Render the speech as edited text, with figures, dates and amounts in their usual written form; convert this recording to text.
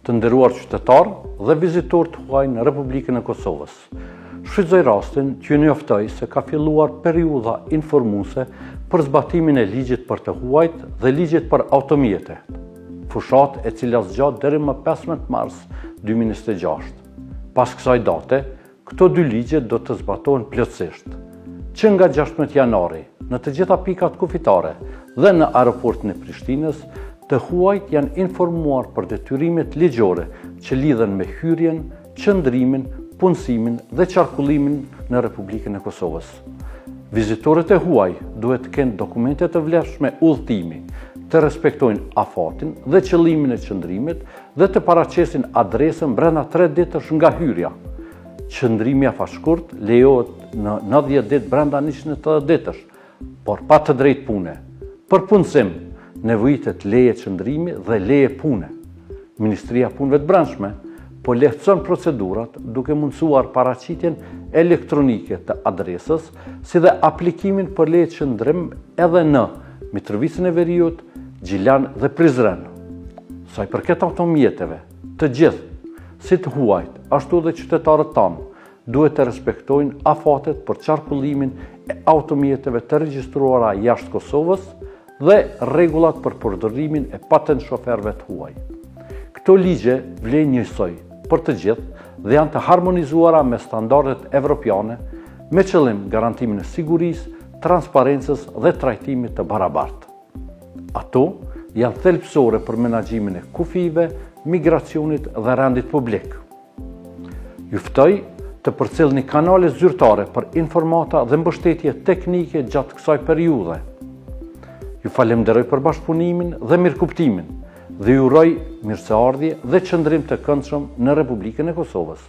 të nderuar qytetarë dhe vizitorë të huaj në Republikën e Kosovës. Shfrytëzoj rastin që ju njoftoj se ka filluar periudha informuese për zbatimin e ligjit për të huajt dhe ligjit për automjetet, fushat e cila zgjat deri më 15 mars 2026. Pas kësaj date, këto dy ligje do të zbatohen plotësisht, që nga 16 janari, në të gjitha pikat kufitare dhe në aeroportin e Prishtinës, të huajt janë informuar për detyrimet ligjore që lidhen me hyrjen, qëndrimin, punësimin dhe qarkullimin në Republikën e Kosovës. Vizitorët e huaj duhet të kenë dokumente të vlefshme udhëtimi, të respektojnë afatin dhe qëllimin e qëndrimit dhe të paraqesin adresën brenda 3 ditësh nga hyrja. Qëndrimi afashkurt lejohet në 90 ditë brenda 180 ditësh, por pa të drejtë pune. Për punësim, nevojitet leje qëndrimi dhe leje pune. Ministria e Punëve të Brendshme po lehtëson procedurat duke mundësuar paraqitjen elektronike të adresës, si dhe aplikimin për leje qëndrim edhe në Mitrovicën e Veriut, Gjilan dhe Prizren. Sa i përket automjeteve, të gjithë, si të huajt, ashtu dhe qytetarët tanë, duhet të respektojnë afatet për qarkullimin e automjeteve të regjistruara jashtë Kosovës dhe rregullat për përdorimin e patent shoferëve të huaj. Këto ligje vlen njësoj për të gjithë dhe janë të harmonizuara me standardet evropiane me qëllim garantimin e sigurisë, transparencës dhe trajtimit të barabartë. Ato janë thelbësore për menaxhimin e kufive, migracionit dhe rendit publik. Ju ftoj të përcjellni kanale zyrtare për informata dhe mbështetje teknike gjatë kësaj periudhe. Ju falenderoj për bashkëpunimin dhe mirëkuptimin dhe ju uroj mirëseardhje dhe qëndrim të këndshëm në Republikën e Kosovës.